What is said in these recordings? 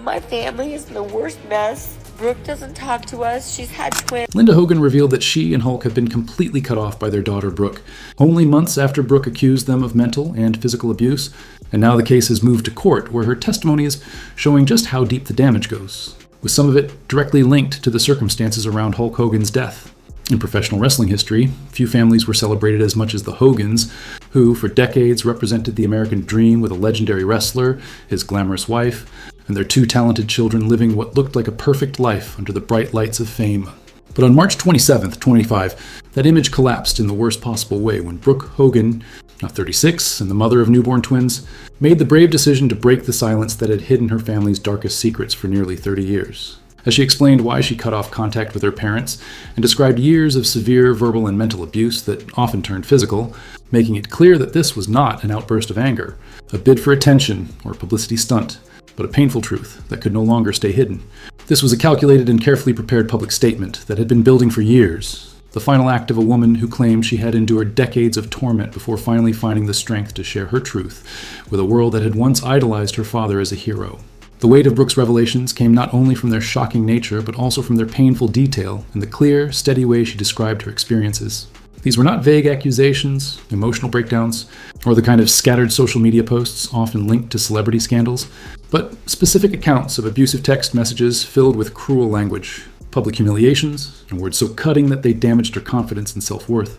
My family is in the worst mess. Brooke doesn't talk to us. She's had twins. Linda Hogan revealed that she and Hulk have been completely cut off by their daughter, Brooke, only months after Brooke accused them of mental and physical abuse, and now the case has moved to court, where her testimony is showing just how deep the damage goes, with some of it directly linked to the circumstances around Hulk Hogan's death. In professional wrestling history, few families were celebrated as much as the Hogans, who for decades represented the American dream with a legendary wrestler, his glamorous wife, and their two talented children living what looked like a perfect life under the bright lights of fame. But on March 27th, 25, that image collapsed in the worst possible way when Brooke Hogan, now 36 and the mother of newborn twins, made the brave decision to break the silence that had hidden her family's darkest secrets for nearly 30 years. As she explained why she cut off contact with her parents and described years of severe verbal and mental abuse that often turned physical, making it clear that this was not an outburst of anger, a bid for attention or publicity stunt, but a painful truth that could no longer stay hidden. This was a calculated and carefully prepared public statement that had been building for years, the final act of a woman who claimed she had endured decades of torment before finally finding the strength to share her truth with a world that had once idolized her father as a hero. The weight of Brooke's revelations came not only from their shocking nature, but also from their painful detail and the clear, steady way she described her experiences. These were not vague accusations, emotional breakdowns, or the kind of scattered social media posts often linked to celebrity scandals, but specific accounts of abusive text messages filled with cruel language, public humiliations, and words so cutting that they damaged her confidence and self-worth.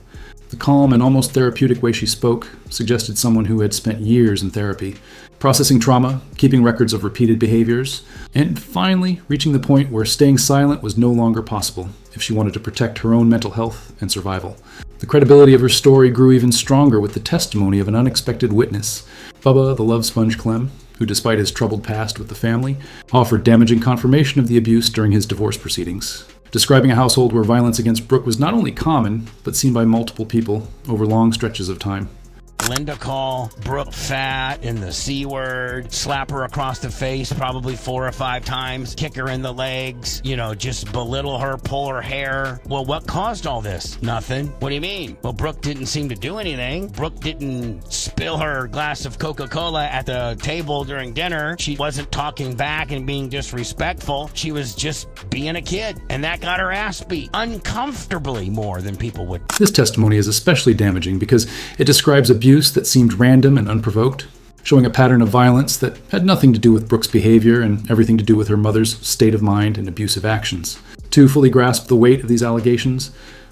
The calm and almost therapeutic way she spoke suggested someone who had spent years in therapy, processing trauma, keeping records of repeated behaviors, and finally reaching the point where staying silent was no longer possible if she wanted to protect her own mental health and survival. The credibility of her story grew even stronger with the testimony of an unexpected witness, Bubba the Love Sponge Clem, who despite his troubled past with the family, offered damaging confirmation of the abuse during his divorce proceedings, describing a household where violence against Brooke was not only common, but seen by multiple people over long stretches of time. Linda call Brooke fat and the C word, slap her across the face probably 4 or 5 times, kick her in the legs, just belittle her, pull her hair. Well, what caused all this? Nothing. What do you mean? Well, Brooke didn't seem to do anything. Brooke didn't spill her glass of Coca-Cola at the table during dinner. She wasn't talking back and being disrespectful. She was just being a kid, and that got her ass beat uncomfortably more than people would. This testimony is especially damaging because it describes abuse that seemed random and unprovoked, showing a pattern of violence that had nothing to do with Brooke's behavior and everything to do with her mother's state of mind and abusive actions. To fully grasp the weight of these allegations,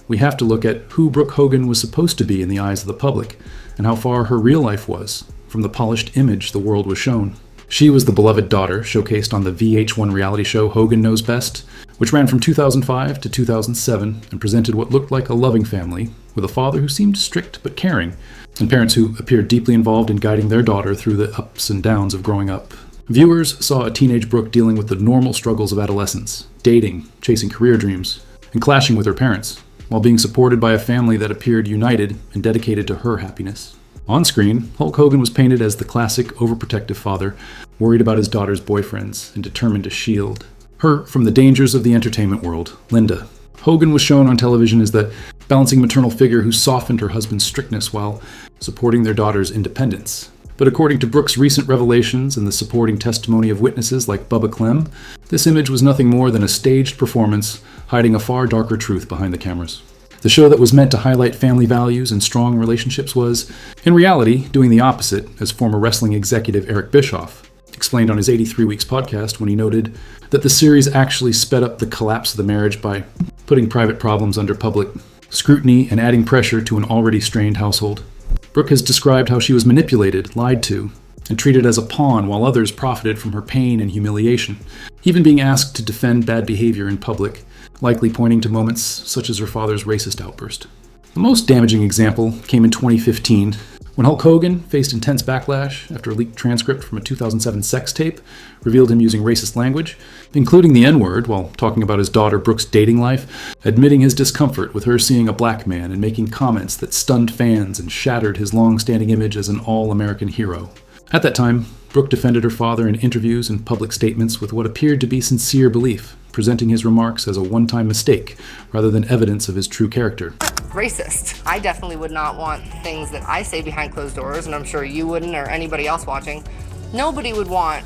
we have to look at who Brooke Hogan was supposed to be in the eyes of the public and how far her real life was from the polished image the world was shown. She was the beloved daughter showcased on the VH1 reality show Hogan Knows Best, which ran from 2005 to 2007 and presented what looked like a loving family with a father who seemed strict but caring, and parents who appeared deeply involved in guiding their daughter through the ups and downs of growing up. Viewers saw a teenage Brooke dealing with the normal struggles of adolescence, dating, chasing career dreams, and clashing with her parents, while being supported by a family that appeared united and dedicated to her happiness. On screen, Hulk Hogan was painted as the classic overprotective father, worried about his daughter's boyfriends and determined to shield her from the dangers of the entertainment world. Linda Hogan was shown on television as that balancing maternal figure who softened her husband's strictness while supporting their daughter's independence. But according to Brooke's recent revelations and the supporting testimony of witnesses like Bubba Clem, this image was nothing more than a staged performance hiding a far darker truth behind the cameras. The show that was meant to highlight family values and strong relationships was, in reality, doing the opposite, as former wrestling executive Eric Bischoff explained on his 83 Weeks podcast when he noted that the series actually sped up the collapse of the marriage by putting private problems under public scrutiny and adding pressure to an already strained household. Brooke has described how she was manipulated, lied to, and treated as a pawn while others profited from her pain and humiliation, even being asked to defend bad behavior in public, likely pointing to moments such as her father's racist outburst. The most damaging example came in 2015, when Hulk Hogan faced intense backlash after a leaked transcript from a 2007 sex tape revealed him using racist language, including the N-word while talking about his daughter Brooke's dating life, admitting his discomfort with her seeing a black man and making comments that stunned fans and shattered his long-standing image as an all-American hero. At that time, Brooke defended her father in interviews and public statements with what appeared to be sincere belief, presenting his remarks as a one-time mistake rather than evidence of his true character. Racist. I definitely would not want things that I say behind closed doors, and I'm sure you wouldn't or anybody else watching. Nobody would want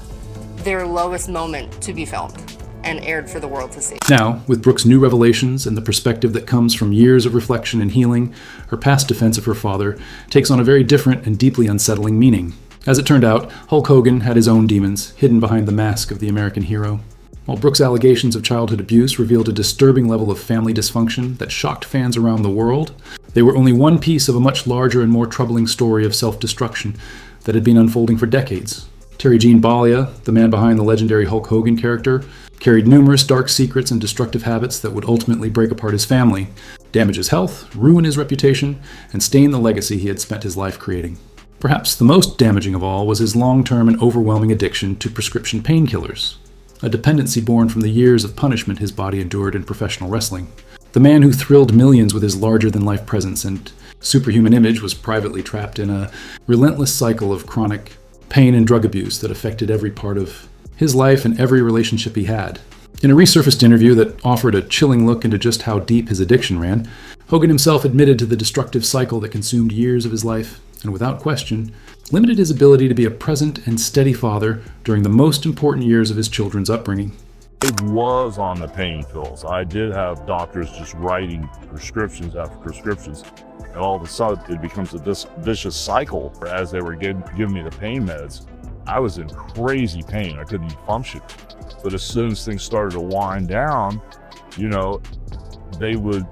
their lowest moment to be filmed and aired for the world to see. Now, with Brooke's new revelations and the perspective that comes from years of reflection and healing, her past defense of her father takes on a very different and deeply unsettling meaning. As it turned out, Hulk Hogan had his own demons, hidden behind the mask of the American hero. While Brooke's allegations of childhood abuse revealed a disturbing level of family dysfunction that shocked fans around the world, they were only one piece of a much larger and more troubling story of self-destruction that had been unfolding for decades. Terry Gene Bollea, the man behind the legendary Hulk Hogan character, carried numerous dark secrets and destructive habits that would ultimately break apart his family, damage his health, ruin his reputation, and stain the legacy he had spent his life creating. Perhaps the most damaging of all was his long-term and overwhelming addiction to prescription painkillers, a dependency born from the years of punishment his body endured in professional wrestling. The man who thrilled millions with his larger-than-life presence and superhuman image was privately trapped in a relentless cycle of chronic pain and drug abuse that affected every part of his life and every relationship he had. In a resurfaced interview that offered a chilling look into just how deep his addiction ran, Hogan himself admitted to the destructive cycle that consumed years of his life and, without question, limited his ability to be a present and steady father during the most important years of his children's upbringing. It was on the pain pills. I did have doctors just writing prescriptions after prescriptions, and all of a sudden it becomes this vicious cycle. As they were giving me the pain meds, I was in crazy pain. I couldn't even function. But as soon as things started to wind down, they would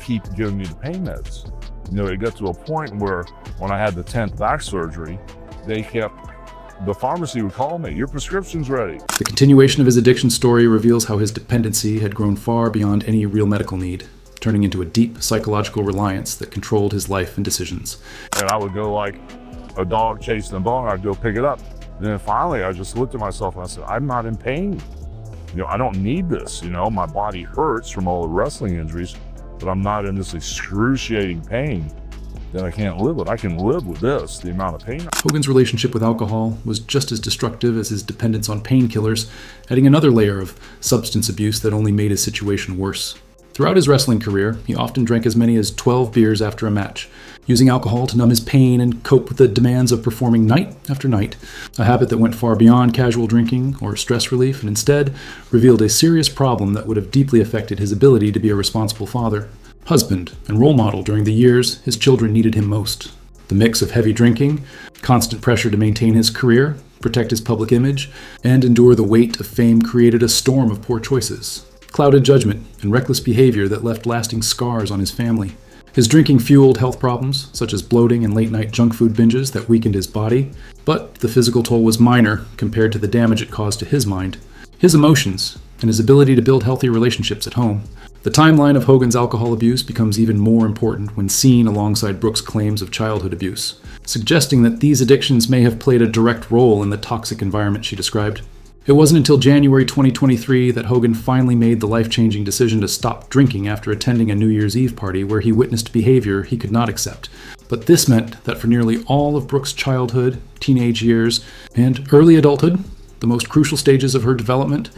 keep giving me the pain meds. It got to a point where when I had the 10th back surgery, the pharmacy would call me, "Your prescription's ready." The continuation of his addiction story reveals how his dependency had grown far beyond any real medical need, turning into a deep psychological reliance that controlled his life and decisions. And I would go like a dog chasing a bone, I'd go pick it up. Then finally, I just looked at myself and I said, I'm not in pain. I don't need this. My body hurts from all the wrestling injuries, but I'm not in this excruciating pain that I can't live with. I can live with this, the amount of pain. Hogan's relationship with alcohol was just as destructive as his dependence on painkillers, adding another layer of substance abuse that only made his situation worse. Throughout his wrestling career, he often drank as many as 12 beers after a match, using alcohol to numb his pain and cope with the demands of performing night after night, a habit that went far beyond casual drinking or stress relief and instead revealed a serious problem that would have deeply affected his ability to be a responsible father, husband, and role model during the years his children needed him most. The mix of heavy drinking, constant pressure to maintain his career, protect his public image, and endure the weight of fame created a storm of poor choices, clouded judgment, and reckless behavior that left lasting scars on his family. His drinking fueled health problems, such as bloating and late-night junk food binges that weakened his body, but the physical toll was minor compared to the damage it caused to his mind, his emotions, and his ability to build healthy relationships at home. The timeline of Hogan's alcohol abuse becomes even more important when seen alongside Brooke's claims of childhood abuse, suggesting that these addictions may have played a direct role in the toxic environment she described. It wasn't until January 2023 that Hogan finally made the life-changing decision to stop drinking after attending a New Year's Eve party where he witnessed behavior he could not accept. But this meant that for nearly all of Brooke's childhood, teenage years, and early adulthood, the most crucial stages of her development,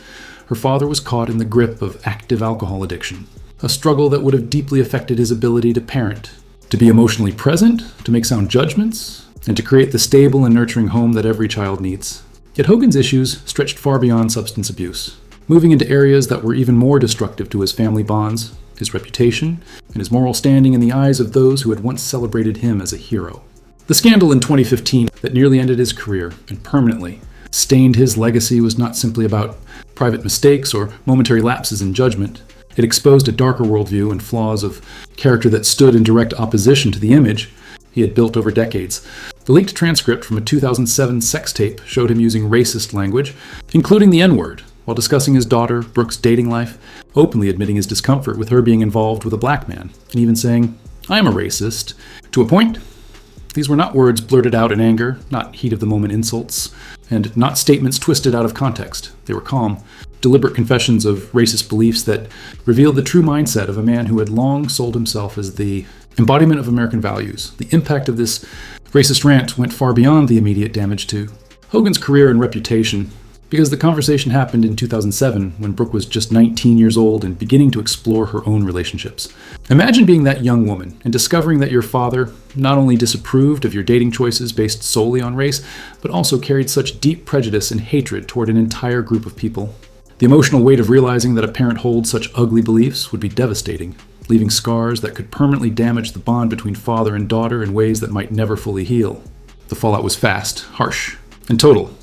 her father was caught in the grip of active alcohol addiction, a struggle that would have deeply affected his ability to parent, to be emotionally present, to make sound judgments, and to create the stable and nurturing home that every child needs. Yet Hogan's issues stretched far beyond substance abuse, moving into areas that were even more destructive to his family bonds, his reputation, and his moral standing in the eyes of those who had once celebrated him as a hero. The scandal in 2015 that nearly ended his career and permanently stained his legacy was not simply about private mistakes or momentary lapses in judgment. It exposed a darker worldview and flaws of character that stood in direct opposition to the image he had built over decades. The leaked transcript from a 2007 sex tape showed him using racist language, including the N-word, while discussing his daughter, Brooke's dating life, openly admitting his discomfort with her being involved with a black man, and even saying, "I am a racist," to a point. These were not words blurted out in anger, not heat-of-the-moment insults, and not statements twisted out of context. They were calm, deliberate confessions of racist beliefs that revealed the true mindset of a man who had long sold himself as the embodiment of American values. The impact of this racist rant went far beyond the immediate damage to Hogan's career and reputation. Because the conversation happened in 2007 when Brooke was just 19 years old and beginning to explore her own relationships. Imagine being that young woman and discovering that your father not only disapproved of your dating choices based solely on race, but also carried such deep prejudice and hatred toward an entire group of people. The emotional weight of realizing that a parent holds such ugly beliefs would be devastating, leaving scars that could permanently damage the bond between father and daughter in ways that might never fully heal. The fallout was fast, harsh, and total.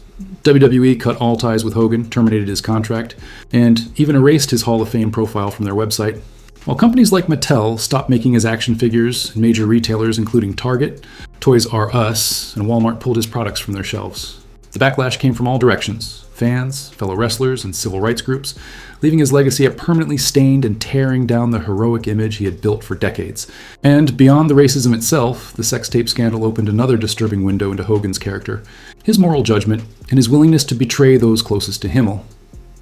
WWE cut all ties with Hogan, terminated his contract, and even erased his Hall of Fame profile from their website. While companies like Mattel stopped making his action figures, and major retailers including Target, Toys R Us, and Walmart pulled his products from their shelves. The backlash came from all directions: fans, fellow wrestlers, and civil rights groups, leaving his legacy a permanently stained and tearing down the heroic image he had built for decades. And beyond the racism itself, the sex tape scandal opened another disturbing window into Hogan's character, his moral judgment, and his willingness to betray those closest to him.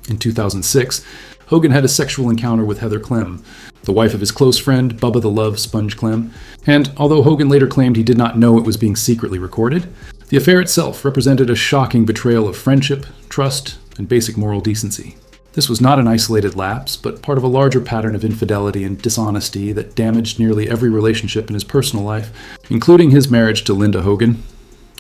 In 2006, Hogan had a sexual encounter with Heather Clem, the wife of his close friend Bubba the Love Sponge Clem, and although Hogan later claimed he did not know it was being secretly recorded, the affair itself represented a shocking betrayal of friendship, trust, and basic moral decency. This was not an isolated lapse, but part of a larger pattern of infidelity and dishonesty that damaged nearly every relationship in his personal life, including his marriage to Linda Hogan.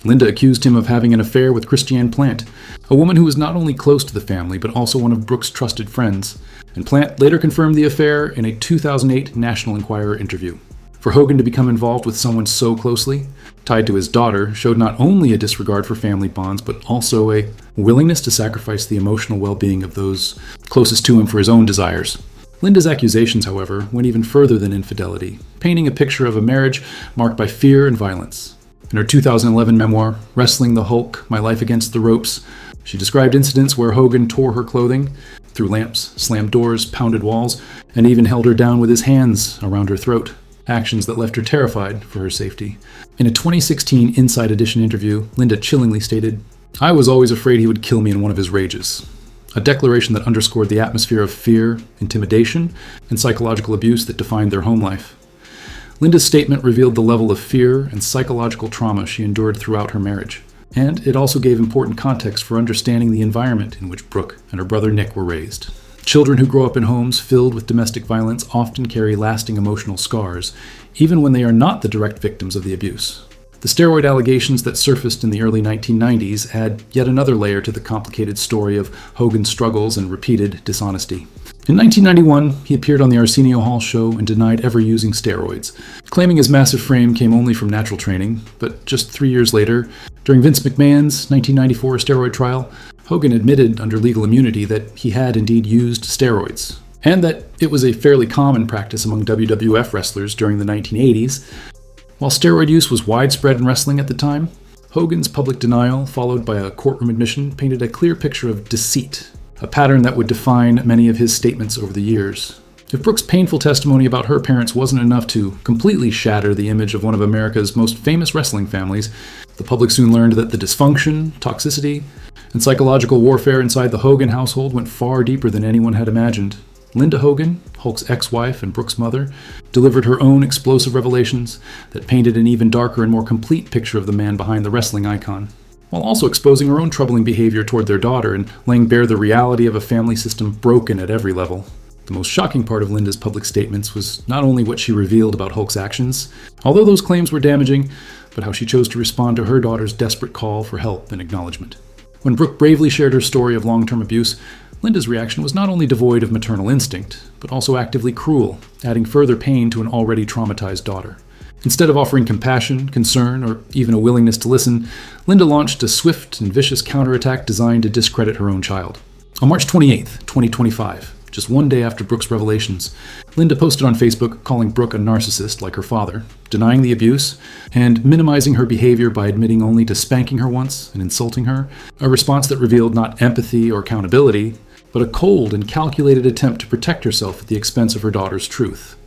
Linda accused him of having an affair with Christiane Plant, a woman who was not only close to the family, but also one of Brooke's trusted friends, and Plant later confirmed the affair in a 2008 National Enquirer interview. For Hogan to become involved with someone so closely, tied to his daughter, showed not only a disregard for family bonds, but also a willingness to sacrifice the emotional well-being of those closest to him for his own desires. Linda's accusations, however, went even further than infidelity, painting a picture of a marriage marked by fear and violence. In her 2011 memoir, Wrestling the Hulk, My Life Against the Ropes, she described incidents where Hogan tore her clothing, threw lamps, slammed doors, pounded walls, and even held her down with his hands around her throat. Actions that left her terrified for her safety. In a 2016 Inside Edition interview, Linda chillingly stated, "I was always afraid he would kill me in one of his rages." A declaration that underscored the atmosphere of fear, intimidation, and psychological abuse that defined their home life. Linda's statement revealed the level of fear and psychological trauma she endured throughout her marriage, and it also gave important context for understanding the environment in which Brooke and her brother Nick were raised. Children who grow up in homes filled with domestic violence often carry lasting emotional scars, even when they are not the direct victims of the abuse. The steroid allegations that surfaced in the early 1990s add yet another layer to the complicated story of Hogan's struggles and repeated dishonesty. In 1991, he appeared on the Arsenio Hall show and denied ever using steroids, claiming his massive frame came only from natural training, but just 3 years later, during Vince McMahon's 1994 steroid trial, Hogan admitted under legal immunity that he had indeed used steroids, and that it was a fairly common practice among WWF wrestlers during the 1980s. While steroid use was widespread in wrestling at the time, Hogan's public denial, followed by a courtroom admission, painted a clear picture of deceit, a pattern that would define many of his statements over the years. If Brooke's painful testimony about her parents wasn't enough to completely shatter the image of one of America's most famous wrestling families, the public soon learned that the dysfunction, toxicity, and psychological warfare inside the Hogan household went far deeper than anyone had imagined. Linda Hogan, Hulk's ex-wife and Brooke's mother, delivered her own explosive revelations that painted an even darker and more complete picture of the man behind the wrestling icon, while also exposing her own troubling behavior toward their daughter and laying bare the reality of a family system broken at every level. The most shocking part of Linda's public statements was not only what she revealed about Hulk's actions, although those claims were damaging, but how she chose to respond to her daughter's desperate call for help and acknowledgement. When Brooke bravely shared her story of long-term abuse, Linda's reaction was not only devoid of maternal instinct, but also actively cruel, adding further pain to an already traumatized daughter. Instead of offering compassion, concern, or even a willingness to listen, Linda launched a swift and vicious counterattack designed to discredit her own child. On March 28, 2025, just one day after Brooke's revelations, Linda posted on Facebook calling Brooke a narcissist like her father, denying the abuse, and minimizing her behavior by admitting only to spanking her once and insulting her, a response that revealed not empathy or accountability, but a cold and calculated attempt to protect herself at the expense of her daughter's truth.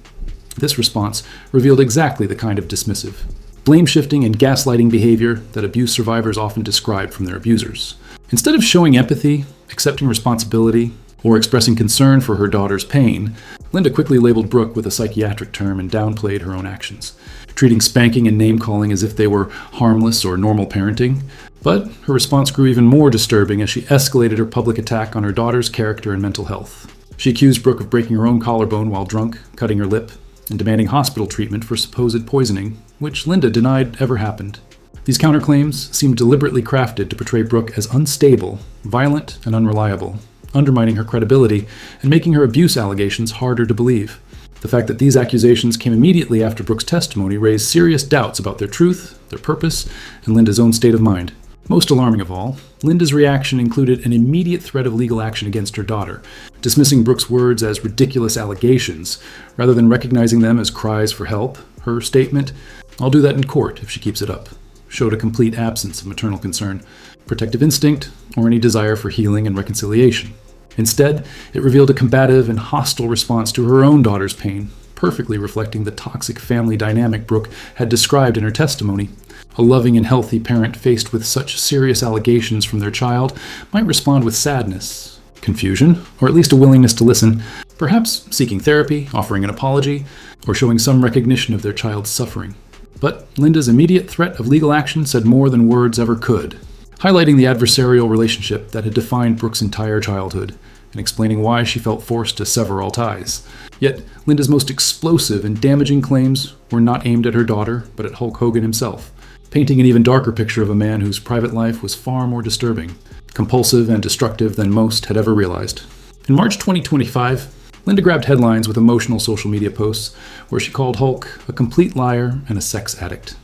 This response revealed exactly the kind of dismissive, blame-shifting and gaslighting behavior that abuse survivors often describe from their abusers. Instead of showing empathy, accepting responsibility, or expressing concern for her daughter's pain, Linda quickly labeled Brooke with a psychiatric term and downplayed her own actions, treating spanking and name-calling as if they were harmless or normal parenting. But her response grew even more disturbing as she escalated her public attack on her daughter's character and mental health. She accused Brooke of breaking her own collarbone while drunk, cutting her lip, and demanding hospital treatment for supposed poisoning, which Linda denied ever happened. These counterclaims seemed deliberately crafted to portray Brooke as unstable, violent, and unreliable, undermining her credibility and making her abuse allegations harder to believe. The fact that these accusations came immediately after Brooke's testimony raised serious doubts about their truth, their purpose, and Linda's own state of mind. Most alarming of all, Linda's reaction included an immediate threat of legal action against her daughter, dismissing Brooke's words as ridiculous allegations, rather than recognizing them as cries for help. Her statement, "I'll do that in court if she keeps it up," showed a complete absence of maternal concern, protective instinct, or any desire for healing and reconciliation. Instead, it revealed a combative and hostile response to her own daughter's pain, perfectly reflecting the toxic family dynamic Brooke had described in her testimony. A loving and healthy parent faced with such serious allegations from their child might respond with sadness, confusion, or at least a willingness to listen, perhaps seeking therapy, offering an apology, or showing some recognition of their child's suffering. But Linda's immediate threat of legal action said more than words ever could, highlighting the adversarial relationship that had defined Brooke's entire childhood, and explaining why she felt forced to sever all ties. Yet, Linda's most explosive and damaging claims were not aimed at her daughter, but at Hulk Hogan himself, painting an even darker picture of a man whose private life was far more disturbing, compulsive, and destructive than most had ever realized. In March 2025, Linda grabbed headlines with emotional social media posts where she called Hulk a complete liar and a sex addict.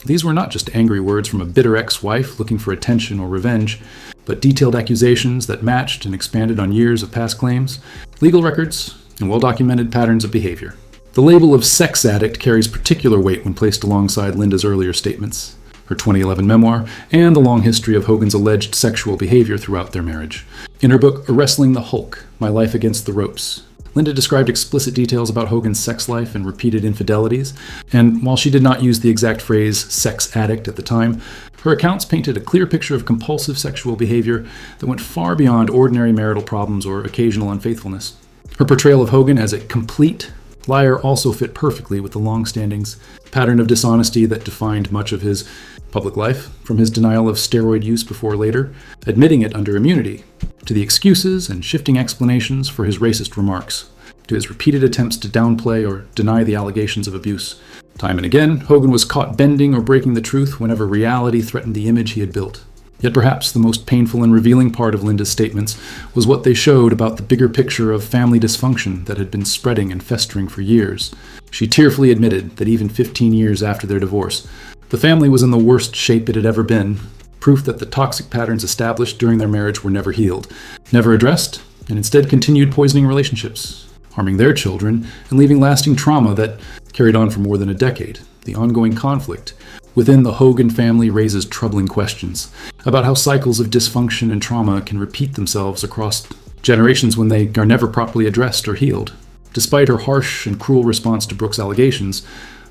These were not just angry words from a bitter ex-wife looking for attention or revenge, but detailed accusations that matched and expanded on years of past claims, legal records, and well-documented patterns of behavior. The label of sex addict carries particular weight when placed alongside Linda's earlier statements, her 2011 memoir, and the long history of Hogan's alleged sexual behavior throughout their marriage. In her book, Wrestling the Hulk, My Life Against the Ropes, Linda described explicit details about Hogan's sex life and repeated infidelities, and while she did not use the exact phrase sex addict at the time, her accounts painted a clear picture of compulsive sexual behavior that went far beyond ordinary marital problems or occasional unfaithfulness. Her portrayal of Hogan as a complete liar also fit perfectly with the long-standing pattern of dishonesty that defined much of his public life, from his denial of steroid use before later, admitting it under immunity, to the excuses and shifting explanations for his racist remarks, to his repeated attempts to downplay or deny the allegations of abuse. Time and again, Hogan was caught bending or breaking the truth whenever reality threatened the image he had built. Yet perhaps the most painful and revealing part of Linda's statements was what they showed about the bigger picture of family dysfunction that had been spreading and festering for years. She tearfully admitted that even 15 years after their divorce, the family was in the worst shape it had ever been, proof that the toxic patterns established during their marriage were never healed, never addressed, and instead continued poisoning relationships, harming their children and leaving lasting trauma that carried on for more than a decade. The ongoing conflict within the Hogan family raises troubling questions about how cycles of dysfunction and trauma can repeat themselves across generations when they are never properly addressed or healed. Despite her harsh and cruel response to Brooke's allegations,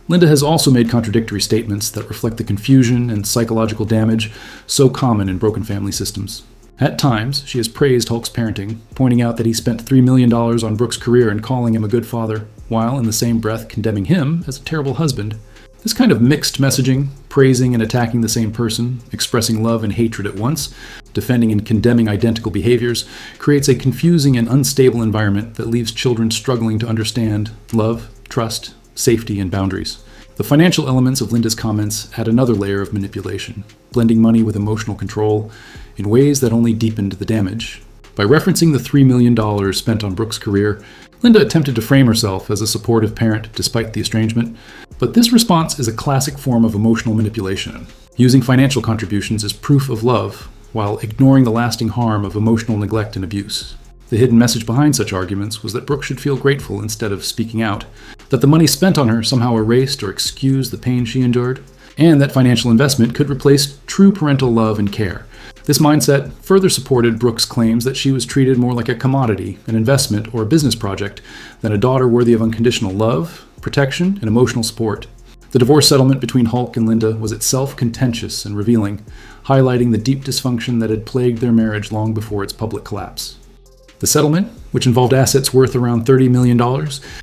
Linda has also made contradictory statements that reflect the confusion and psychological damage so common in broken family systems. At times, she has praised Hulk's parenting, pointing out that he spent $3 million on Brooke's career and calling him a good father, while in the same breath condemning him as a terrible husband. This kind of mixed messaging, praising and attacking the same person, expressing love and hatred at once, defending and condemning identical behaviors, creates a confusing and unstable environment that leaves children struggling to understand love, trust, safety, and boundaries. The financial elements of Linda's comments add another layer of manipulation, blending money with emotional control in ways that only deepened the damage. By referencing the $3 million spent on Brooke's career, Linda attempted to frame herself as a supportive parent despite the estrangement, but this response is a classic form of emotional manipulation, using financial contributions as proof of love while ignoring the lasting harm of emotional neglect and abuse. The hidden message behind such arguments was that Brooke should feel grateful instead of speaking out, that the money spent on her somehow erased or excused the pain she endured, and that financial investment could replace true parental love and care. This mindset further supported Brooke's claims that she was treated more like a commodity, an investment, or a business project than a daughter worthy of unconditional love, protection, and emotional support. The divorce settlement between Hulk and Linda was itself contentious and revealing, highlighting the deep dysfunction that had plagued their marriage long before its public collapse. The settlement, which involved assets worth around $30 million,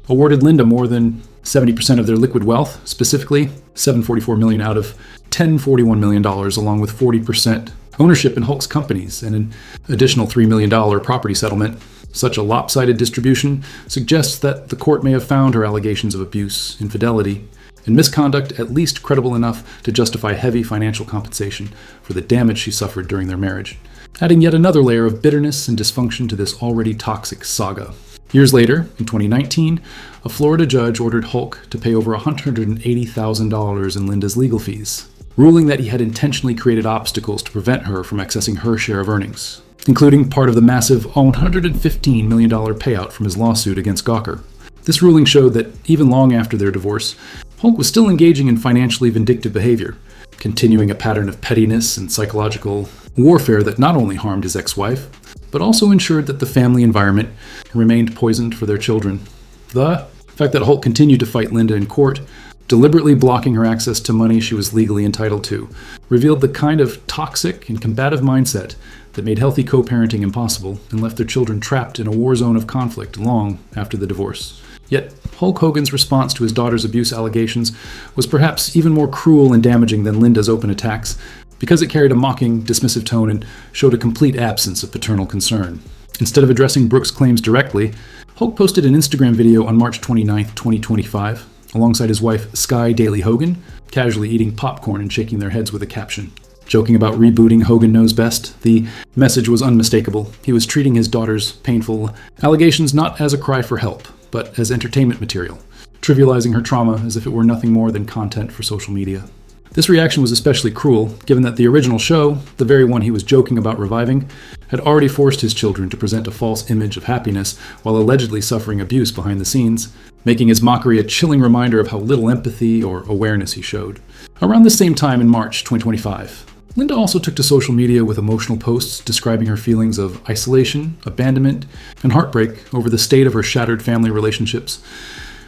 awarded Linda more than 70% of their liquid wealth, specifically $744 million out of $1041 million, along with 40% ownership in Hulk's companies and an additional $3 million property settlement. Such a lopsided distribution suggests that the court may have found her allegations of abuse, infidelity, and misconduct at least credible enough to justify heavy financial compensation for the damage she suffered during their marriage, adding yet another layer of bitterness and dysfunction to this already toxic saga. Years later, in 2019, a Florida judge ordered Hulk to pay over $180,000 in Linda's legal fees, ruling that he had intentionally created obstacles to prevent her from accessing her share of earnings, including part of the massive $115 million payout from his lawsuit against Gawker. This ruling showed that even long after their divorce, Hulk was still engaging in financially vindictive behavior, continuing a pattern of pettiness and psychological warfare that not only harmed his ex-wife, but also ensured that the family environment remained poisoned for their children. The fact that Hulk continued to fight Linda in court, deliberately blocking her access to money she was legally entitled to, revealed the kind of toxic and combative mindset that made healthy co-parenting impossible and left their children trapped in a war zone of conflict long after the divorce. Yet, Hulk Hogan's response to his daughter's abuse allegations was perhaps even more cruel and damaging than Linda's open attacks, because it carried a mocking, dismissive tone and showed a complete absence of paternal concern. Instead of addressing Brooks' claims directly, Hulk posted an Instagram video on March 29, 2025, alongside his wife Sky Daly Hogan, casually eating popcorn and shaking their heads with a caption. Joking about rebooting Hogan Knows Best, the message was unmistakable. He was treating his daughter's painful allegations not as a cry for help, but as entertainment material, trivializing her trauma as if it were nothing more than content for social media. This reaction was especially cruel, given that the original show, the very one he was joking about reviving, had already forced his children to present a false image of happiness while allegedly suffering abuse behind the scenes, making his mockery a chilling reminder of how little empathy or awareness he showed. Around the same time in March 2025, Linda also took to social media with emotional posts describing her feelings of isolation, abandonment, and heartbreak over the state of her shattered family relationships.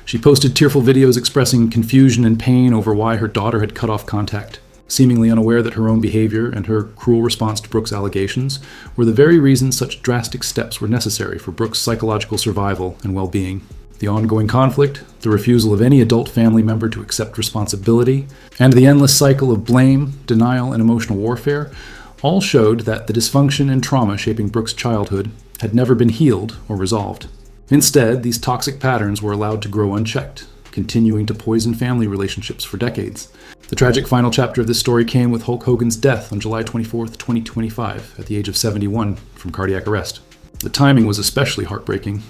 She posted tearful videos expressing confusion and pain over why her daughter had cut off contact, seemingly unaware that her own behavior and her cruel response to Brooks' allegations were the very reasons such drastic steps were necessary for Brooks' psychological survival and well-being. The ongoing conflict, the refusal of any adult family member to accept responsibility, and the endless cycle of blame, denial, and emotional warfare all showed that the dysfunction and trauma shaping Brooks' childhood had never been healed or resolved. Instead, these toxic patterns were allowed to grow unchecked, continuing to poison family relationships for decades. The tragic final chapter of this story came with Hulk Hogan's death on July 24, 2025, at the age of 71 from cardiac arrest. The timing was especially heartbreaking,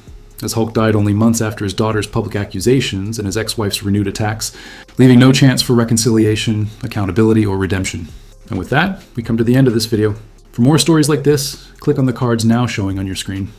as Hulk died only months after his daughter's public accusations and his ex-wife's renewed attacks, leaving no chance for reconciliation, accountability, or redemption. And with that, we come to the end of this video. For more stories like this, click on the cards now showing on your screen.